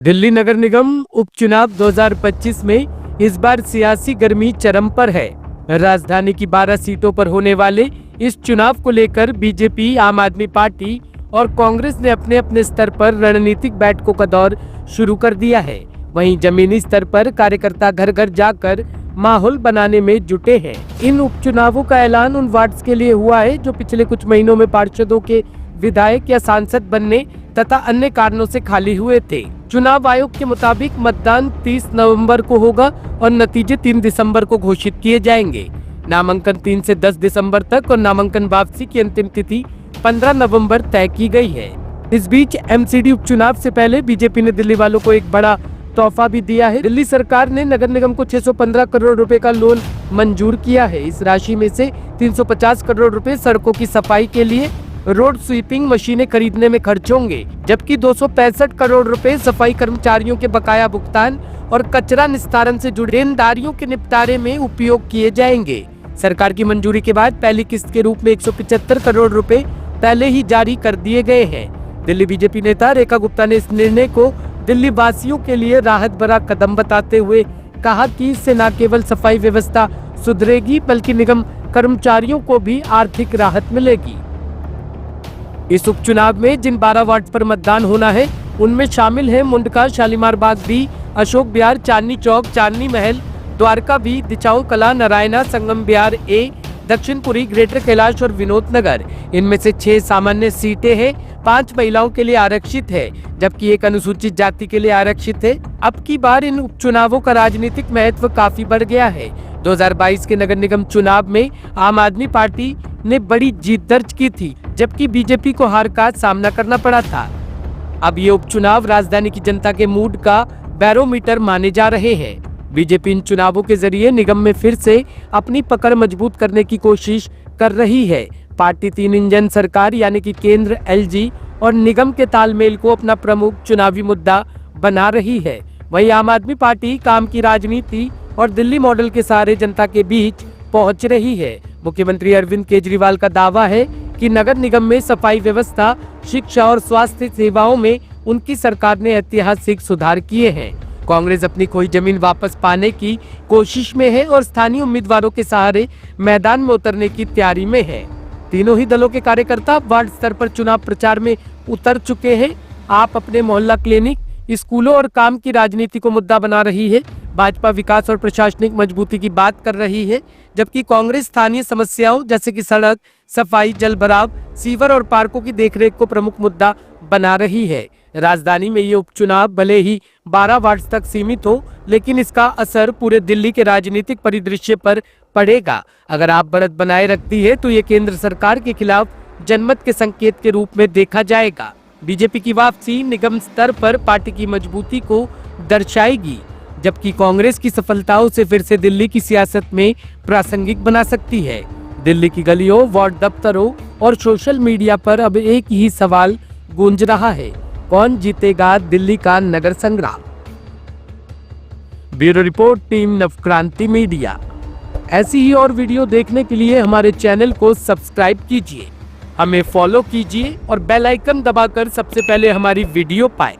दिल्ली नगर निगम उपचुनाव 2025 में इस बार सियासी गर्मी चरम पर है। राजधानी की 12 सीटों पर होने वाले इस चुनाव को लेकर बीजेपी, आम आदमी पार्टी और कांग्रेस ने अपने अपने स्तर पर रणनीतिक बैठकों का दौर शुरू कर दिया है। वहीं जमीनी स्तर पर कार्यकर्ता घर घर जाकर माहौल बनाने में जुटे हैं। इन उपचुनावों का ऐलान उन वार्ड्स के लिए हुआ है जो पिछले कुछ महीनों में पार्षदों के विधायक या सांसद बनने तथा अन्य कारणों से खाली हुए थे। चुनाव आयोग के मुताबिक मतदान 30 नवंबर को होगा और नतीजे 3 दिसंबर को घोषित किए जाएंगे। नामांकन 3 से 10 दिसंबर तक और नामांकन वापसी की अंतिम तिथि 15 नवंबर तय की गई है। इस बीच एमसीडी उपचुनाव से पहले बीजेपी ने दिल्ली वालों को एक बड़ा तोहफा भी दिया है। दिल्ली सरकार ने नगर निगम को 615 करोड़ रुपए का लोन मंजूर किया है। इस राशि में से 350 करोड़ रुपए सड़कों की सफाई के लिए, रोड स्वीपिंग मशीनें खरीदने में खर्च होंगे, जबकि 265 करोड़ रुपए सफाई कर्मचारियों के बकाया भुगतान और कचरा निस्तारण से जुड़े देनदारियों के निपटारे में उपयोग किए जाएंगे। सरकार की मंजूरी के बाद पहली किस्त के रूप में 175 करोड़ रुपए पहले ही जारी कर दिए गए हैं। दिल्ली बीजेपी नेता रेखा गुप्ता ने इस निर्णय को दिल्ली वासियों के लिए राहत भरा कदम बताते हुए कहा कि इससे न केवल सफाई व्यवस्था सुधरेगी बल्कि निगम कर्मचारियों को भी आर्थिक राहत मिलेगी। इस उपचुनाव में जिन 12 वार्ड पर मतदान होना है उनमें शामिल है मुंडका, शालीमार बाग बी, अशोक विहार, चांदनी चौक, चांदनी महल, द्वारका बी, दिचाऊ कला, नारायणा, संगम विहार ए, दक्षिणपुरी, ग्रेटर कैलाश और विनोद नगर। इनमें से 6 सामान्य सीटें हैं, 5 महिलाओं के लिए आरक्षित है जबकि 1 अनुसूचित जाति के लिए आरक्षित है। अब की बार इन उपचुनावों का राजनीतिक महत्व काफी बढ़ गया है। 2022 के नगर निगम चुनाव में आम आदमी पार्टी ने बड़ी जीत दर्ज की थी, जबकि बीजेपी को हार का सामना करना पड़ा था। अब ये उपचुनाव राजधानी की जनता के मूड का बैरोमीटर माने जा रहे हैं। बीजेपी इन चुनावों के जरिए निगम में फिर से अपनी पकड़ मजबूत करने की कोशिश कर रही है। पार्टी 3 इंजन सरकार यानी कि केंद्र, एलजी और निगम के तालमेल को अपना प्रमुख चुनावी मुद्दा बना रही है। वहीं आम आदमी पार्टी काम की राजनीति और दिल्ली मॉडल के सहारे जनता के बीच पहुंच रही है। मुख्यमंत्री अरविंद केजरीवाल का दावा है कि नगर निगम में सफाई व्यवस्था, शिक्षा और स्वास्थ्य सेवाओं में उनकी सरकार ने ऐतिहासिक सुधार किए हैं। कांग्रेस अपनी खोई जमीन वापस पाने की कोशिश में है और स्थानीय उम्मीदवारों के सहारे मैदान में उतरने की तैयारी में है। तीनों ही दलों के कार्यकर्ता वार्ड स्तर पर चुनाव प्रचार में उतर चुके हैं। आप अपने मोहल्ला क्लिनिक, स्कूलों और काम की राजनीति को मुद्दा बना रही है। भाजपा विकास और प्रशासनिक मजबूती की बात कर रही है, जबकि कांग्रेस स्थानीय समस्याओं जैसे कि सड़क, सफाई, जल भराव, सीवर और पार्कों की देखरेख को प्रमुख मुद्दा बना रही है। राजधानी में ये उपचुनाव भले ही 12 वार्ड तक सीमित हो, लेकिन इसका असर पूरे दिल्ली के राजनीतिक परिदृश्य पर पड़ेगा। अगर आप बढ़त बनाए रखती है तो ये केंद्र सरकार के खिलाफ जनमत के संकेत के रूप में देखा जाएगा। बीजेपी की वापसी निगम स्तर पर पार्टी की मजबूती को दर्शाएगी, जबकि कांग्रेस की सफलताओं से फिर से दिल्ली की सियासत में प्रासंगिक बना सकती है। दिल्ली की गलियों, वार्ड दफ्तरों और सोशल मीडिया पर अब एक ही सवाल गूंज रहा है, कौन जीतेगा दिल्ली का नगर संग्राम। Bureau report, team Navkranti media. ऐसी ही और वीडियो देखने के लिए हमारे चैनल को सब्सक्राइब कीजिए, हमें फॉलो कीजिए और बेल आइकन दबाकर सबसे पहले हमारी वीडियो पाएं।